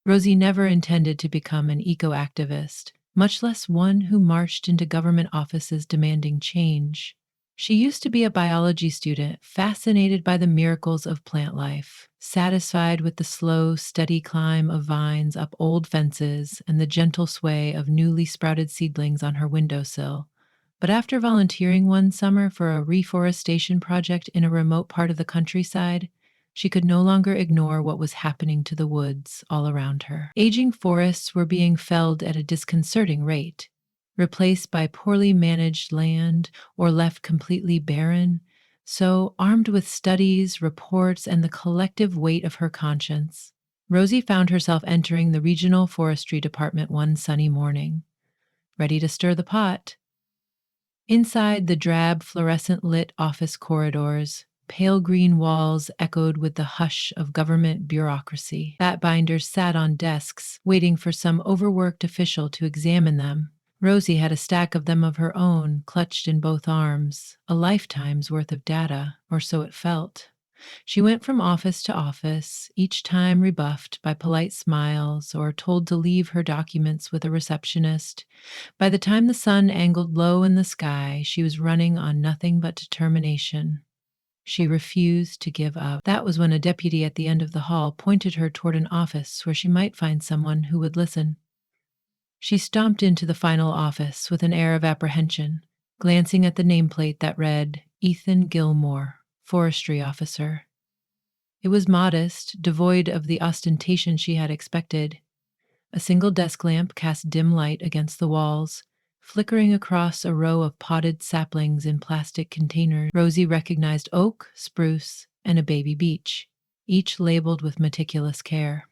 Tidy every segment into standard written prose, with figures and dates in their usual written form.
Rosie never intended to become an eco-activist, much less one who marched into government offices demanding change. She used to be a biology student, fascinated by the miracles of plant life, satisfied with the slow, steady climb of vines up old fences and the gentle sway of newly sprouted seedlings on her windowsill. But after volunteering one summer for a reforestation project in a remote part of the countryside, she could no longer ignore what was happening to the woods all around her. Aging forests were being felled at a disconcerting rate, replaced by poorly managed land or left completely barren. So, armed with studies, reports, and the collective weight of her conscience, Rosie found herself entering the regional forestry department one sunny morning, ready to stir the pot. Inside the drab, fluorescent lit office corridors, pale green walls echoed with the hush of government bureaucracy. Fat binders sat on desks, waiting for some overworked official to examine them. Rosie had a stack of them of her own, clutched in both arms, a lifetime's worth of data, or so it felt. She went from office to office, each time rebuffed by polite smiles or told to leave her documents with a receptionist. By the time the sun angled low in the sky, she was running on nothing but determination. She refused to give up. That was when a deputy at the end of the hall pointed her toward an office where she might find someone who would listen. She stomped into the final office with an air of apprehension, glancing at the nameplate that read, Ethan Gilmore, Forestry Officer. It was modest, devoid of the ostentation she had expected. A single desk lamp cast dim light against the walls, flickering across a row of potted saplings in plastic containers. Rosie recognized oak, spruce, and a baby beech, each labeled with meticulous care.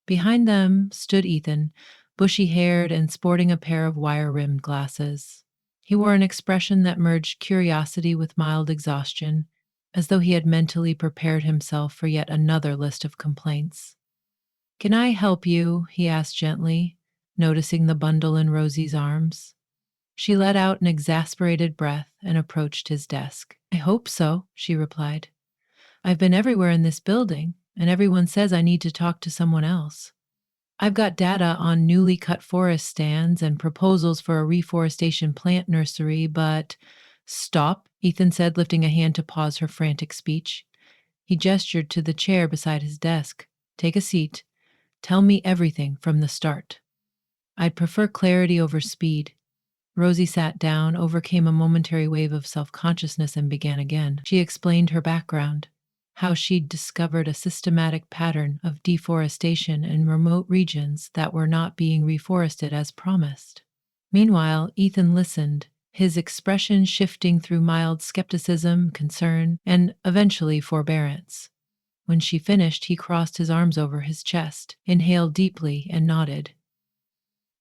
Behind them stood Ethan, bushy-haired and sporting a pair of wire-rimmed glasses. He wore an expression that merged curiosity with mild exhaustion, as though he had mentally prepared himself for yet another list of complaints. "Can I help you?" he asked gently, noticing the bundle in Rosie's arms. She let out an exasperated breath and approached his desk. "I hope so," she replied. "I've been everywhere in this building, and everyone says I need to talk to someone else. I've got data on newly cut forest stands and proposals for a reforestation plant nursery, but—" "Stop," Ethan said, lifting a hand to pause her frantic speech. He gestured to the chair beside his desk. "Take a seat. Tell me everything from the start." "I'd prefer clarity over speed." Rosie sat down, overcame a momentary wave of self-consciousness, and began again. She explained her background, how she'd discovered a systematic pattern of deforestation in remote regions that were not being reforested as promised. Meanwhile, Ethan listened, his expression shifting through mild skepticism, concern, and eventually forbearance. When she finished, he crossed his arms over his chest, inhaled deeply, and nodded.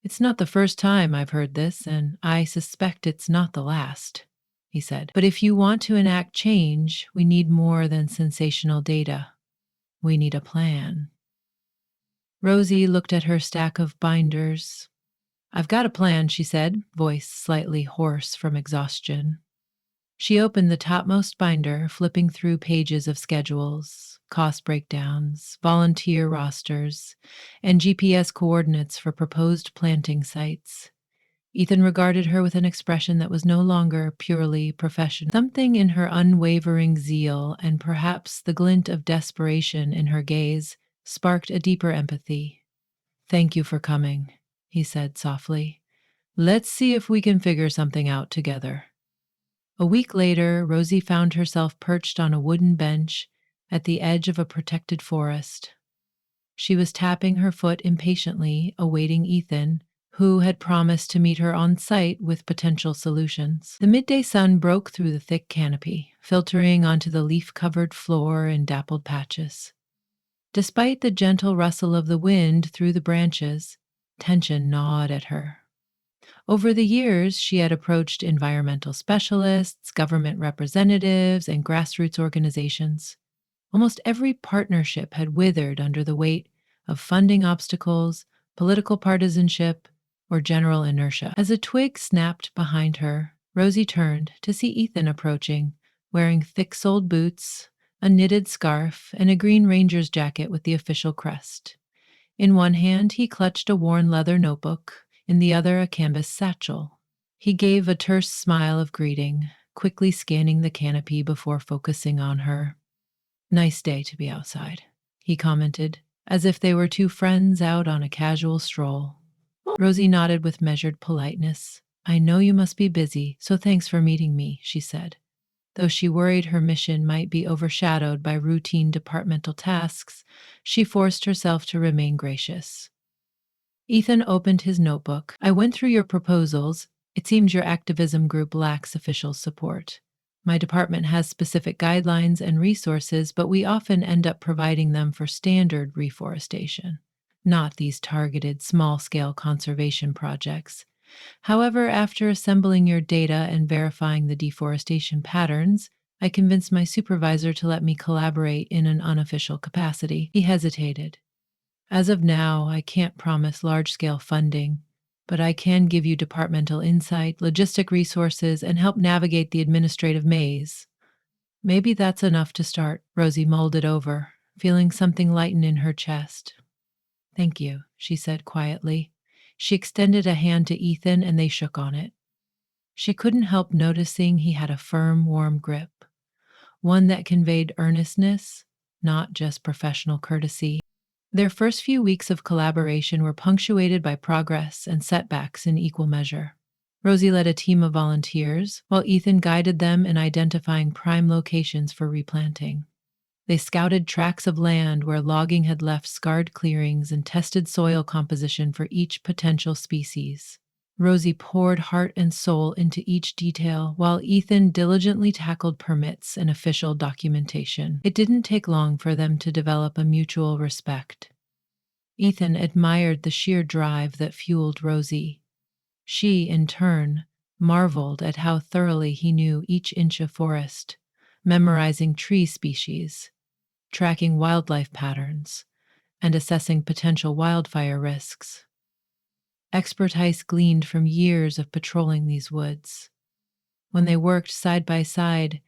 "It's not the first time I've heard this, and I suspect it's not the last," he said. "But if you want to enact change, we need more than sensational data. We need a plan." Rosie looked at her stack of binders. "I've got a plan," she said, voice slightly hoarse from exhaustion. She opened the topmost binder, flipping through pages of schedules, cost breakdowns, volunteer rosters, and GPS coordinates for proposed planting sites. Ethan regarded her with an expression that was no longer purely professional. Something in her unwavering zeal and perhaps the glint of desperation in her gaze sparked a deeper empathy. "Thank you for coming," he said softly. "Let's see if we can figure something out together." A week later, Rosie found herself perched on a wooden bench at the edge of a protected forest. She was tapping her foot impatiently, awaiting Ethan, who had promised to meet her on site with potential solutions. The midday sun broke through the thick canopy, filtering onto the leaf-covered floor in dappled patches. Despite the gentle rustle of the wind through the branches, tension gnawed at her. Over the years, she had approached environmental specialists, government representatives, and grassroots organizations. Almost every partnership had withered under the weight of funding obstacles, political partisanship, or general inertia. As a twig snapped behind her, Rosie turned to see Ethan approaching, wearing thick-soled boots, a knitted scarf, and a green ranger's jacket with the official crest. In one hand, he clutched a worn leather notebook, in the other, a canvas satchel. He gave a terse smile of greeting, quickly scanning the canopy before focusing on her. "Nice day to be outside," he commented, as if they were two friends out on a casual stroll. Rosie nodded with measured politeness. "I know you must be busy, so thanks for meeting me," she said. Though she worried her mission might be overshadowed by routine departmental tasks, she forced herself to remain gracious. Ethan opened his notebook. "I went through your proposals. It seems your activism group lacks official support. My department has specific guidelines and resources, but we often end up providing them for standard reforestation, not these targeted small scale conservation projects. However, after assembling your data and verifying the deforestation patterns, I convinced my supervisor to let me collaborate in an unofficial capacity." He hesitated. "As of now, I can't promise large scale funding, but I can give you departmental insight, logistic resources, and help navigate the administrative maze. Maybe that's enough to start." Rosie mulled it over, feeling something lighten in her chest. "Thank you," she said quietly. She extended a hand to Ethan and they shook on it. She couldn't help noticing he had a firm, warm grip, one that conveyed earnestness, not just professional courtesy. Their first few weeks of collaboration were punctuated by progress and setbacks in equal measure. Rosie led a team of volunteers, while Ethan guided them in identifying prime locations for replanting. They scouted tracts of land where logging had left scarred clearings and tested soil composition for each potential species. Rosie poured heart and soul into each detail, while Ethan diligently tackled permits and official documentation. It didn't take long for them to develop a mutual respect. Ethan admired the sheer drive that fueled Rosie. She, in turn, marveled at how thoroughly he knew each inch of forest, memorizing tree species, tracking wildlife patterns, and assessing potential wildfire risks. Expertise gleaned from years of patrolling these woods. When they worked side by side,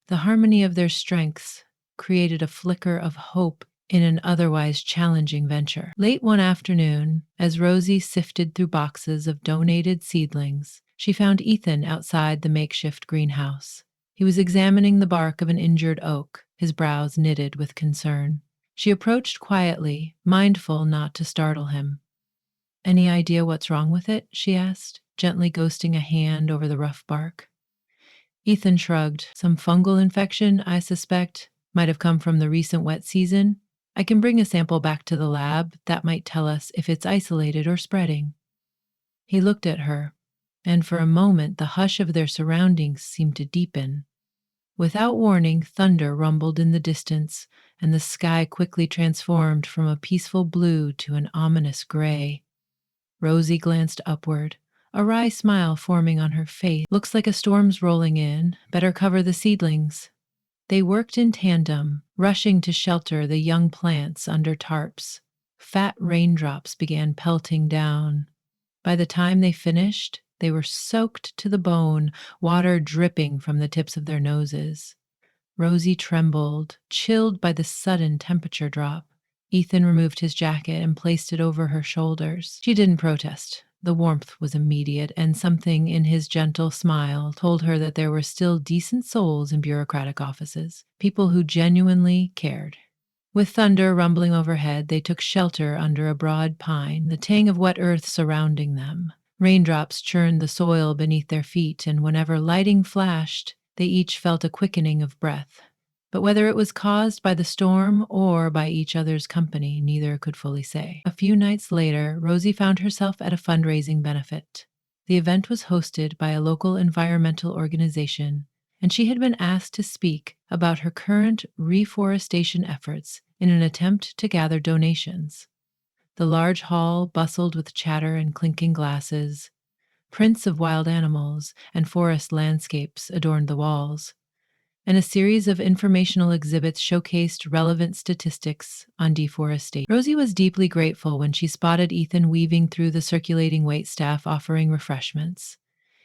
the harmony of their strengths created a flicker of hope in an otherwise challenging venture. Late one afternoon, as Rosie sifted through boxes of donated seedlings, she found Ethan outside the makeshift greenhouse. He was examining the bark of an injured oak, his brows knitted with concern. She approached quietly, mindful not to startle him. "Any idea what's wrong with it?" she asked, gently ghosting a hand over the rough bark. Ethan shrugged. "Some fungal infection, I suspect. Might have come from the recent wet season. I can bring a sample back to the lab. That might tell us if it's isolated or spreading." He looked at her, and for a moment the hush of their surroundings seemed to deepen. Without warning, thunder rumbled in the distance, and the sky quickly transformed from a peaceful blue to an ominous gray. Rosie glanced upward, a wry smile forming on her face. "Looks like a storm's rolling in. Better cover the seedlings." They worked in tandem, rushing to shelter the young plants under tarps. Fat raindrops began pelting down. By the time they finished, they were soaked to the bone, water dripping from the tips of their noses. Rosie trembled, chilled by the sudden temperature drop. Ethan removed his jacket and placed it over her shoulders. She didn't protest. The warmth was immediate, and something in his gentle smile told her that there were still decent souls in bureaucratic offices, people who genuinely cared. With thunder rumbling overhead, they took shelter under a broad pine, the tang of wet earth surrounding them. Raindrops churned the soil beneath their feet, and whenever lighting flashed, they each felt a quickening of breath. But whether it was caused by the storm or by each other's company, neither could fully say. A few nights later, Rosie found herself at a fundraising benefit. The event was hosted by a local environmental organization, and she had been asked to speak about her current reforestation efforts in an attempt to gather donations. The large hall bustled with chatter and clinking glasses. Prints of wild animals and forest landscapes adorned the walls, and a series of informational exhibits showcased relevant statistics on deforestation. Rosie was deeply grateful when she spotted Ethan weaving through the circulating waitstaff offering refreshments.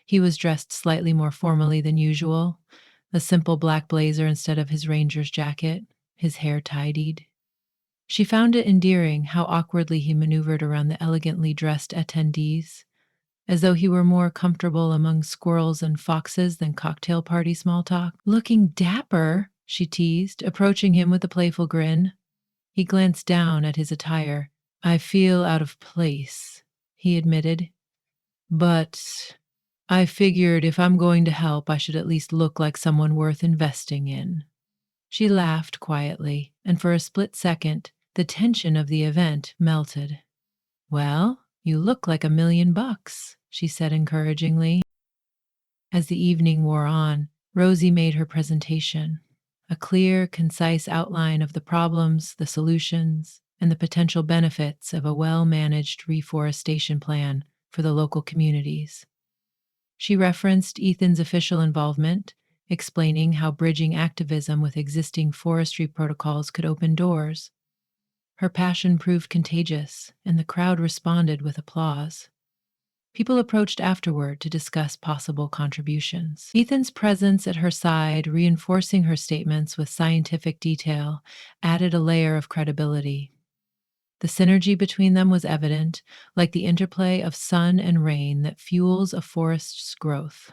He was dressed slightly more formally than usual, a simple black blazer instead of his ranger's jacket, his hair tidied. She found it endearing how awkwardly he maneuvered around the elegantly dressed attendees, as though he were more comfortable among squirrels and foxes than cocktail party small talk. Looking dapper, she teased, approaching him with a playful grin. He glanced down at his attire. I feel out of place, he admitted, but I figured if I'm going to help, I should at least look like someone worth investing in. She laughed quietly, and for a split second, the tension of the event melted. Well, you look like $1,000,000, she said encouragingly. As the evening wore on, Rosie made her presentation. A clear, concise outline of the problems, the solutions, and the potential benefits of a well managed reforestation plan for the local communities. She referenced Ethan's official involvement, explaining how bridging activism with existing forestry protocols could open doors. Her passion proved contagious, and the crowd responded with applause. People approached afterward to discuss possible contributions. Ethan's presence at her side, reinforcing her statements with scientific detail, added a layer of credibility. The synergy between them was evident, like the interplay of sun and rain that fuels a forest's growth.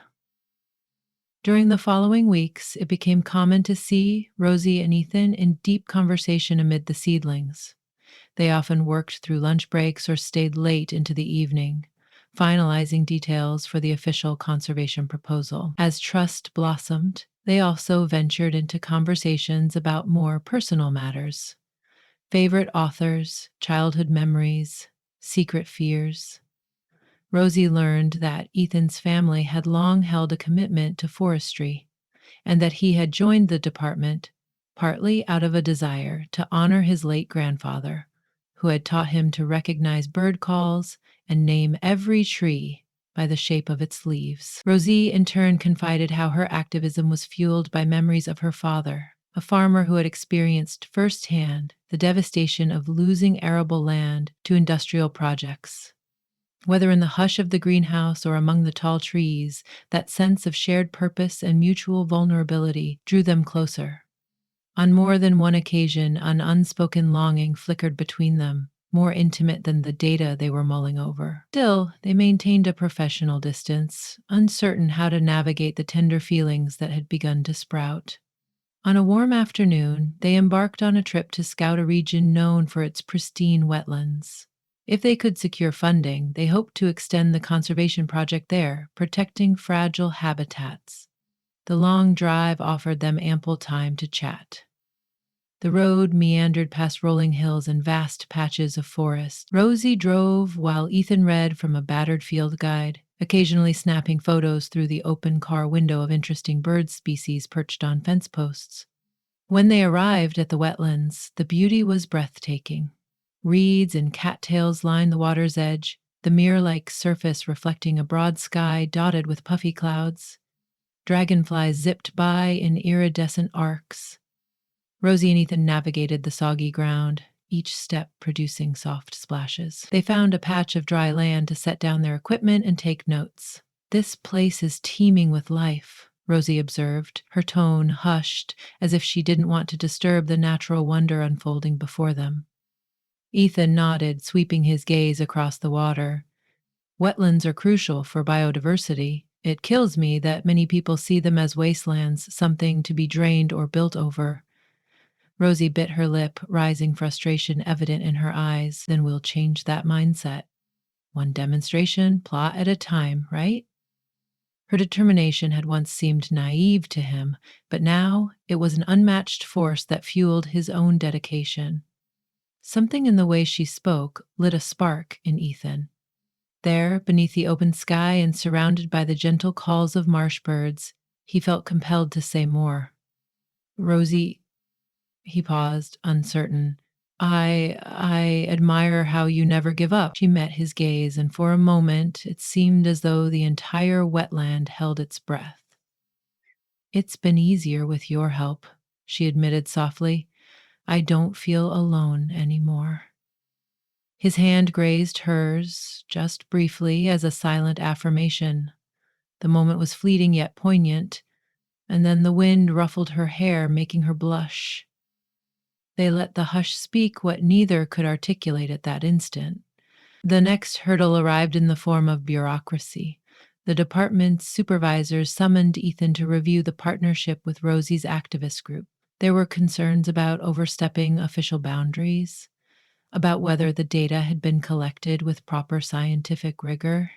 During the following weeks, it became common to see Rosie and Ethan in deep conversation amid the seedlings. They often worked through lunch breaks or stayed late into the evening, finalizing details for the official conservation proposal. As trust blossomed, they also ventured into conversations about more personal matters: favorite authors, childhood memories, secret fears. Rosie learned that Ethan's family had long held a commitment to forestry, and that he had joined the department partly out of a desire to honor his late grandfather, who had taught him to recognize bird calls and name every tree by the shape of its leaves. Rosie, in turn, confided how her activism was fueled by memories of her father, a farmer who had experienced firsthand the devastation of losing arable land to industrial projects. Whether in the hush of the greenhouse or among the tall trees, that sense of shared purpose and mutual vulnerability drew them closer. On more than one occasion, an unspoken longing flickered between them, more intimate than the data they were mulling over. Still, they maintained a professional distance, uncertain how to navigate the tender feelings that had begun to sprout. On a warm afternoon, they embarked on a trip to scout a region known for its pristine wetlands. If they could secure funding, they hoped to extend the conservation project there, protecting fragile habitats. The long drive offered them ample time to chat. The road meandered past rolling hills and vast patches of forest. Rosie drove while Ethan read from a battered field guide, occasionally snapping photos through the open car window of interesting bird species perched on fence posts. When they arrived at the wetlands, the beauty was breathtaking. Reeds and cattails lined the water's edge, the mirror-like surface reflecting a broad sky dotted with puffy clouds. Dragonflies zipped by in iridescent arcs. Rosie and Ethan navigated the soggy ground, each step producing soft splashes. They found a patch of dry land to set down their equipment and take notes. This place is teeming with life, Rosie observed, her tone hushed as if she didn't want to disturb the natural wonder unfolding before them. Ethan nodded, sweeping his gaze across the water. Wetlands are crucial for biodiversity. It kills me that many people see them as wastelands, something to be drained or built over. Rosie bit her lip, rising frustration evident in her eyes. Then we'll change that mindset. One demonstration, plot at a time, right? Her determination had once seemed naive to him, but now it was an unmatched force that fueled his own dedication. Something in the way she spoke lit a spark in Ethan. There, beneath the open sky and surrounded by the gentle calls of marsh birds, he felt compelled to say more. Rosie, he paused, uncertain. I admire how you never give up. She met his gaze, and for a moment it seemed as though the entire wetland held its breath. It's been easier with your help, she admitted softly. I don't feel alone anymore. His hand grazed hers, just briefly, as a silent affirmation. The moment was fleeting yet poignant, and then the wind ruffled her hair, making her blush. They let the hush speak what neither could articulate at that instant. The next hurdle arrived in the form of bureaucracy. The department's supervisors summoned Ethan to review the partnership with Rosie's activist group. There were concerns about overstepping official boundaries, about whether the data had been collected with proper scientific rigor.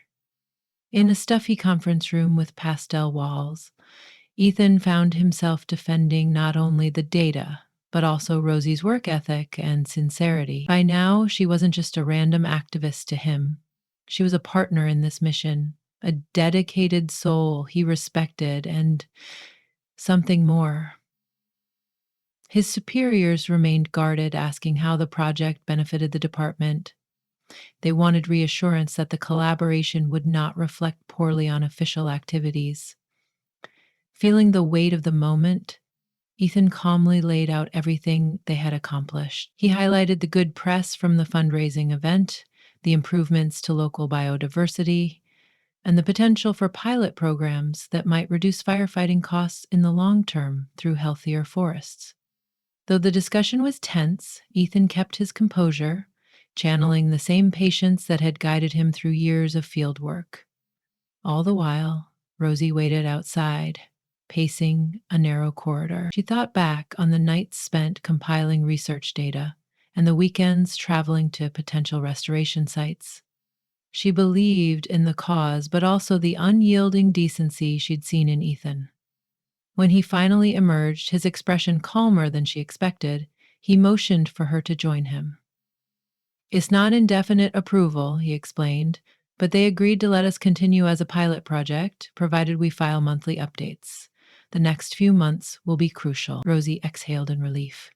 In a stuffy conference room with pastel walls, Ethan found himself defending not only the data, but also Rosie's work ethic and sincerity. By now, she wasn't just a random activist to him. She was a partner in this mission, a dedicated soul he respected, and something more. His superiors remained guarded, asking how the project benefited the department. They wanted reassurance that the collaboration would not reflect poorly on official activities. Feeling the weight of the moment, Ethan calmly laid out everything they had accomplished. He highlighted the good press from the fundraising event, the improvements to local biodiversity, and the potential for pilot programs that might reduce firefighting costs in the long term through healthier forests. Though the discussion was tense, Ethan kept his composure, channeling the same patience that had guided him through years of field work. All the while, Rosie waited outside, pacing a narrow corridor. She thought back on the nights spent compiling research data and the weekends traveling to potential restoration sites. She believed in the cause, but also the unyielding decency she'd seen in Ethan. When he finally emerged, his expression calmer than she expected, he motioned for her to join him. "It's not indefinite approval," he explained, "but they agreed to let us continue as a pilot project, provided we file monthly updates. The next few months will be crucial." Rosie exhaled in relief.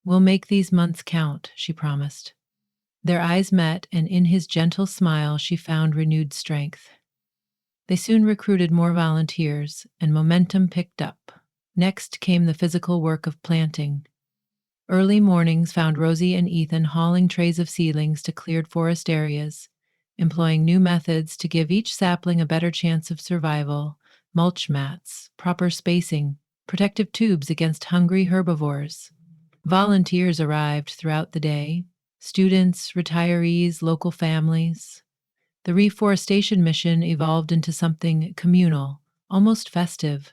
"We'll make these months count," she promised. Their eyes met, and in his gentle smile she found renewed strength. They soon recruited more volunteers, and momentum picked up. Next came the physical work of planting. Early mornings found Rosie and Ethan hauling trays of seedlings to cleared forest areas, employing new methods to give each sapling a better chance of survival: mulch mats, proper spacing, protective tubes against hungry herbivores. Volunteers arrived throughout the day: students, retirees, local families. The reforestation mission evolved into something communal, almost festive,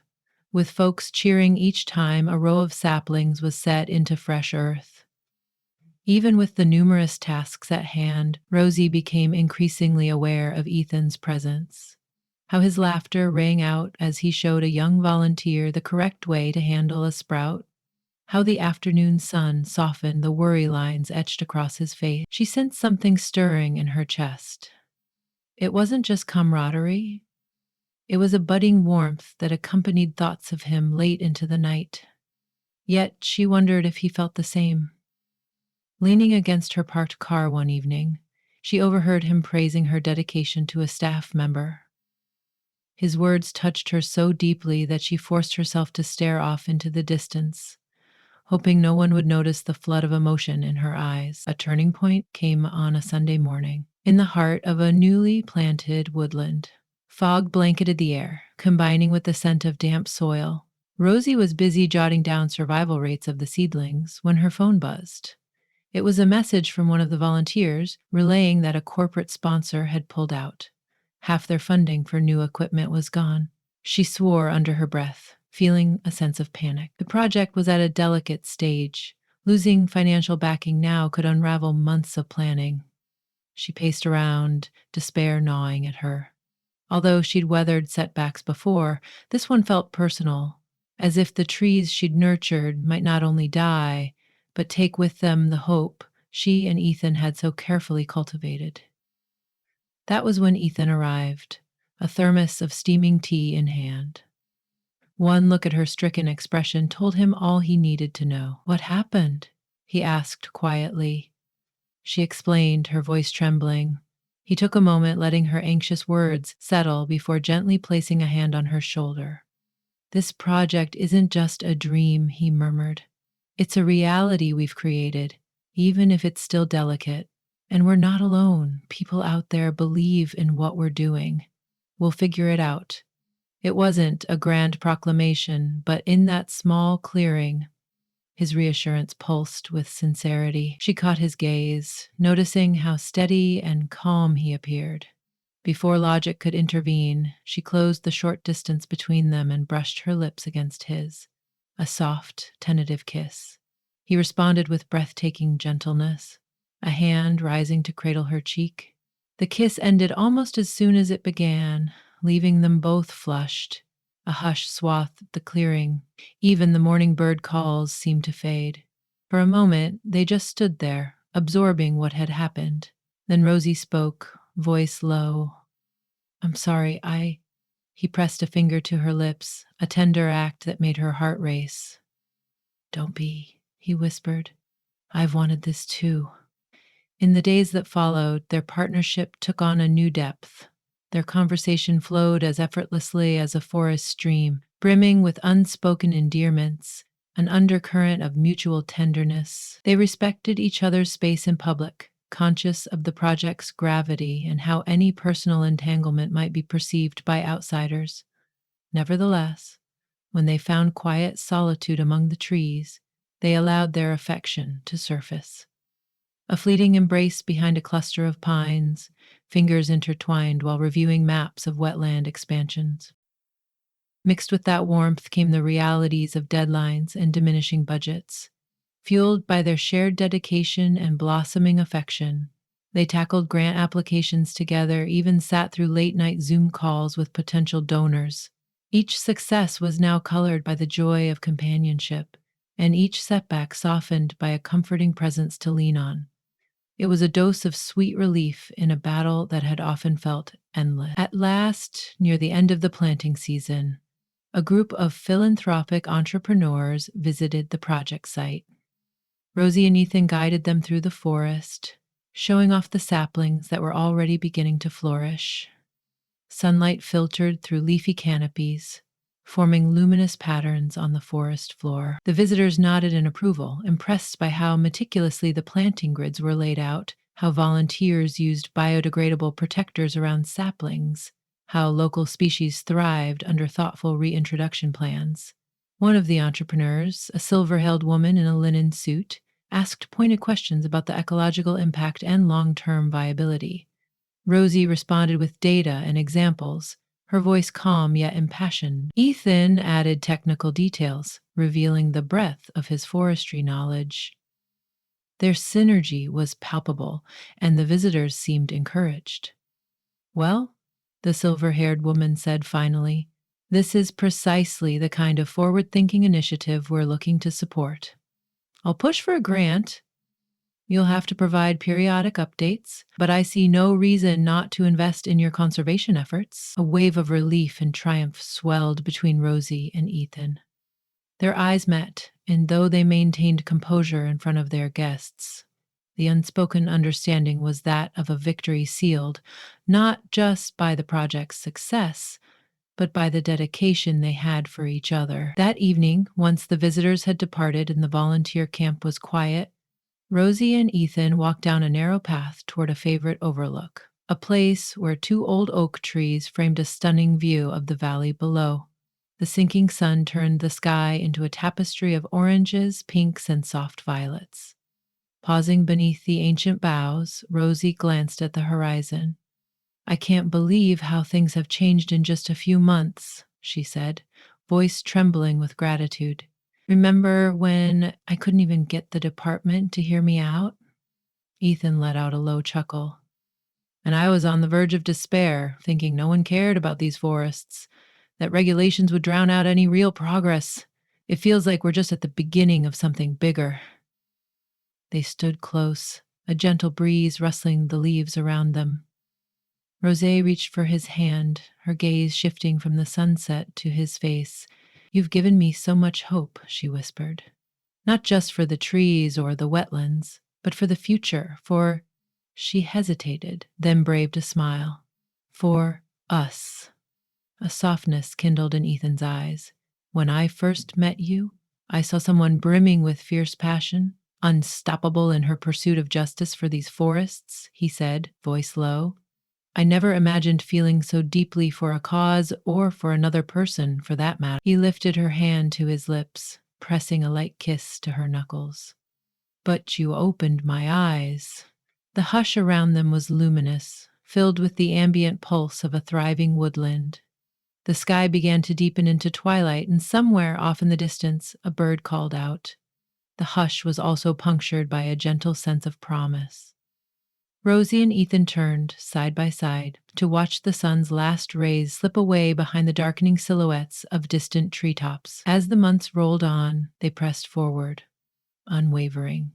with folks cheering each time a row of saplings was set into fresh earth. Even with the numerous tasks at hand, Rosie became increasingly aware of Ethan's presence. How his laughter rang out as he showed a young volunteer the correct way to handle a sprout. How the afternoon sun softened the worry lines etched across his face. She sensed something stirring in her chest. It wasn't just camaraderie. It was a budding warmth that accompanied thoughts of him late into the night. Yet she wondered if he felt the same. Leaning against her parked car one evening, she overheard him praising her dedication to a staff member. His words touched her so deeply that she forced herself to stare off into the distance, hoping no one would notice the flood of emotion in her eyes. A turning point came on a Sunday morning, in the heart of a newly planted woodland. Fog blanketed the air, combining with the scent of damp soil. Rosie was busy jotting down survival rates of the seedlings when her phone buzzed. It was a message from one of the volunteers relaying that a corporate sponsor had pulled out. Half their funding for new equipment was gone. She swore under her breath, feeling a sense of panic. The project was at a delicate stage. Losing financial backing now could unravel months of planning. She paced around, despair gnawing at her. Although she'd weathered setbacks before, this one felt personal, as if the trees she'd nurtured might not only die, but take with them the hope she and Ethan had so carefully cultivated. That was when Ethan arrived, a thermos of steaming tea in hand. One look at her stricken expression told him all he needed to know. "What happened?" he asked quietly. She explained, her voice trembling. He took a moment, letting her anxious words settle before gently placing a hand on her shoulder. "This project isn't just a dream," he murmured. "It's a reality we've created, even if it's still delicate. And we're not alone. People out there believe in what we're doing. We'll figure it out." It wasn't a grand proclamation, but in that small clearing, His reassurance pulsed with sincerity. She caught his gaze, noticing how steady and calm he appeared. Before logic could intervene, she closed the short distance between them and brushed her lips against his, a soft, tentative kiss. He responded with breathtaking gentleness, a hand rising to cradle her cheek. The kiss ended almost as soon as it began, leaving them both flushed. A hush swathed the clearing. Even the morning bird calls seemed to fade. For a moment, they just stood there, absorbing what had happened. Then Rosie spoke, voice low. "I'm sorry, He pressed a finger to her lips, a tender act that made her heart race. "Don't be," he whispered. "I've wanted this too." In the days that followed, their partnership took on a new depth. Their conversation flowed as effortlessly as a forest stream, brimming with unspoken endearments, an undercurrent of mutual tenderness. They respected each other's space in public, conscious of the project's gravity and how any personal entanglement might be perceived by outsiders. Nevertheless, when they found quiet solitude among the trees, they allowed their affection to surface. A fleeting embrace behind a cluster of pines, fingers intertwined while reviewing maps of wetland expansions. Mixed with that warmth came the realities of deadlines and diminishing budgets. Fueled by their shared dedication and blossoming affection, they tackled grant applications together, even sat through late-night Zoom calls with potential donors. Each success was now colored by the joy of companionship, and each setback softened by a comforting presence to lean on. It was a dose of sweet relief in a battle that had often felt endless. At last, near the end of the planting season, a group of philanthropic entrepreneurs visited the project site. Rosie and Ethan guided them through the forest, showing off the saplings that were already beginning to flourish. Sunlight filtered through leafy canopies, forming luminous patterns on the forest floor. The visitors nodded in approval, impressed by how meticulously the planting grids were laid out, how volunteers used biodegradable protectors around saplings, how local species thrived under thoughtful reintroduction plans. One of the entrepreneurs, a silver-haired woman in a linen suit, asked pointed questions about the ecological impact and long-term viability. Rosie responded with data and examples, her voice calm yet impassioned. Ethan added technical details, revealing the breadth of his forestry knowledge. Their synergy was palpable, and the visitors seemed encouraged. "Well," the silver-haired woman said finally, "this is precisely the kind of forward-thinking initiative we're looking to support. I'll push for a grant. You'll have to provide periodic updates, but I see no reason not to invest in your conservation efforts." A wave of relief and triumph swelled between Rosie and Ethan. Their eyes met, and though they maintained composure in front of their guests, the unspoken understanding was that of a victory sealed, not just by the project's success, but by the dedication they had for each other. That evening, once the visitors had departed and the volunteer camp was quiet, Rosie and Ethan walked down a narrow path toward a favorite overlook, a place where two old oak trees framed a stunning view of the valley below. The sinking sun turned the sky into a tapestry of oranges, pinks, and soft violets. Pausing beneath the ancient boughs, Rosie glanced at the horizon. "I can't believe how things have changed in just a few months," she said, voice trembling with gratitude. "Remember when I couldn't even get the department to hear me out?" Ethan let out a low chuckle. "And I was on the verge of despair, thinking no one cared about these forests, that regulations would drown out any real progress. It feels like we're just at the beginning of something bigger." They stood close, a gentle breeze rustling the leaves around them. Rosé reached for his hand, her gaze shifting from the sunset to his face. "You've given me so much hope," she whispered. "Not just for the trees or the wetlands, but for the future, for—" She hesitated, then braved a smile. "For us." A softness kindled in Ethan's eyes. "When I first met you, I saw someone brimming with fierce passion, unstoppable in her pursuit of justice for these forests," he said, voice low. "I never imagined feeling so deeply for a cause or for another person, for that matter." He lifted her hand to his lips. pressing a light kiss to her knuckles. But you opened my eyes. The hush around them was luminous, filled with the ambient pulse of a thriving woodland. The sky began to deepen into twilight, and somewhere off in the distance, a bird called out. The hush was also punctured by a gentle sense of promise. Rosie and Ethan turned, side by side, to watch the sun's last rays slip away behind the darkening silhouettes of distant treetops. As the months rolled on, they pressed forward, unwavering.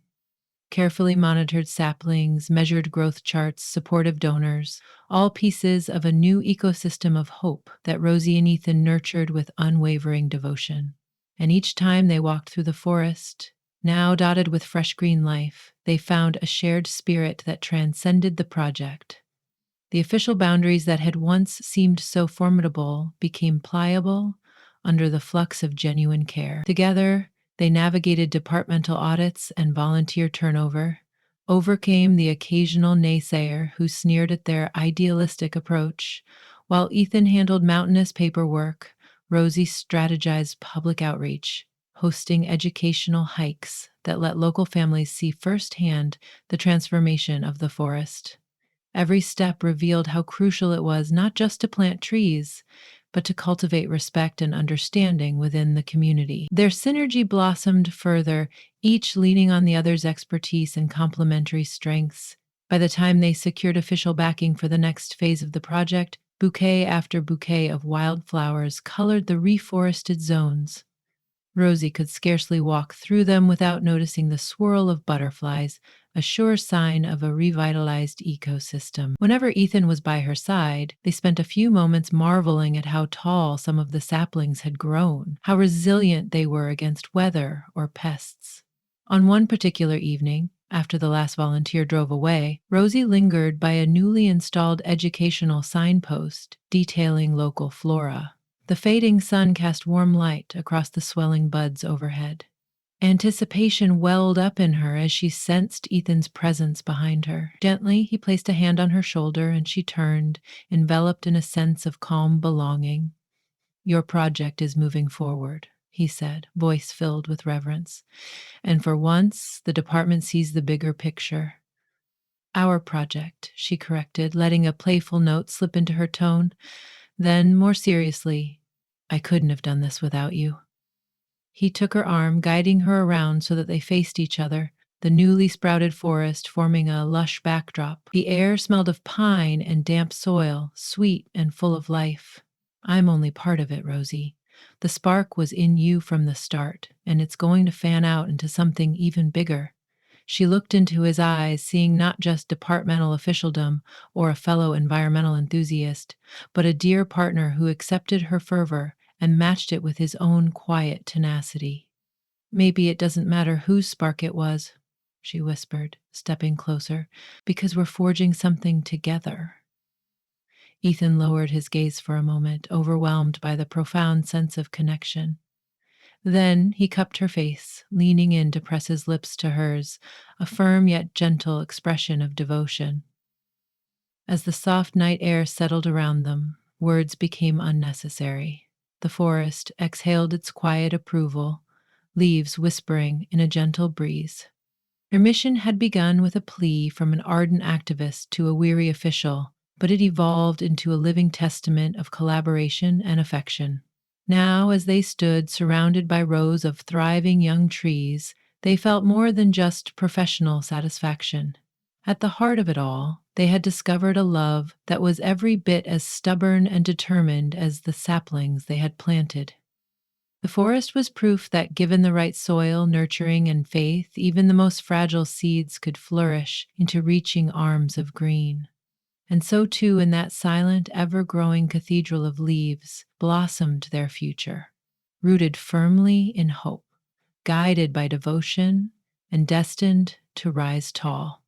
Carefully monitored saplings, measured growth charts, supportive donors, all pieces of a new ecosystem of hope that Rosie and Ethan nurtured with unwavering devotion. And each time they walked through the forest, now dotted with fresh green life, they found a shared spirit that transcended the project. The official boundaries that had once seemed so formidable became pliable under the flux of genuine care. Together, they navigated departmental audits and volunteer turnover, overcame the occasional naysayer who sneered at their idealistic approach, while Ethan handled mountainous paperwork. Rosie strategized public outreach, hosting educational hikes that let local families see firsthand the transformation of the forest. Every step revealed how crucial it was not just to plant trees, but to cultivate respect and understanding within the community. Their synergy blossomed further, each leaning on the other's expertise and complementary strengths. By the time they secured official backing for the next phase of the project, bouquet after bouquet of wildflowers colored the reforested zones. Rosie could scarcely walk through them without noticing the swirl of butterflies, a sure sign of a revitalized ecosystem. Whenever Ethan was by her side, they spent a few moments marveling at how tall some of the saplings had grown, how resilient they were against weather or pests. On one particular evening, after the last volunteer drove away, Rosie lingered by a newly installed educational signpost detailing local flora. The fading sun cast warm light across the swelling buds overhead. Anticipation welled up in her as she sensed Ethan's presence behind her. Gently, he placed a hand on her shoulder and she turned, enveloped in a sense of calm belonging. "Your project is moving forward," he said, voice filled with reverence. "And for once, the department sees the bigger picture." "Our project," she corrected, letting a playful note slip into her tone. Then, more seriously, "I couldn't have done this without you." He took her arm, guiding her around so that they faced each other, the newly sprouted forest forming a lush backdrop. The air smelled of pine and damp soil, sweet and full of life. "I'm only part of it, Rosie. The spark was in you from the start, and it's going to fan out into something even bigger." She looked into his eyes, seeing not just departmental officialdom or a fellow environmental enthusiast, but a dear partner who accepted her fervor and matched it with his own quiet tenacity. "Maybe it doesn't matter whose spark it was," she whispered, stepping closer, "because we're forging something together." Ethan lowered his gaze for a moment, overwhelmed by the profound sense of connection. Then he cupped her face, leaning in to press his lips to hers, a firm yet gentle expression of devotion. As the soft night air settled around them, words became unnecessary. The forest exhaled its quiet approval, leaves whispering in a gentle breeze. Their mission had begun with a plea from an ardent activist to a weary official, but it evolved into a living testament of collaboration and affection. Now, as they stood surrounded by rows of thriving young trees, they felt more than just professional satisfaction. At the heart of it all, they had discovered a love that was every bit as stubborn and determined as the saplings they had planted. The forest was proof that given the right soil, nurturing, and faith, even the most fragile seeds could flourish into reaching arms of green. And so too in that silent, ever-growing cathedral of leaves blossomed their future, rooted firmly in hope, guided by devotion, and destined to rise tall.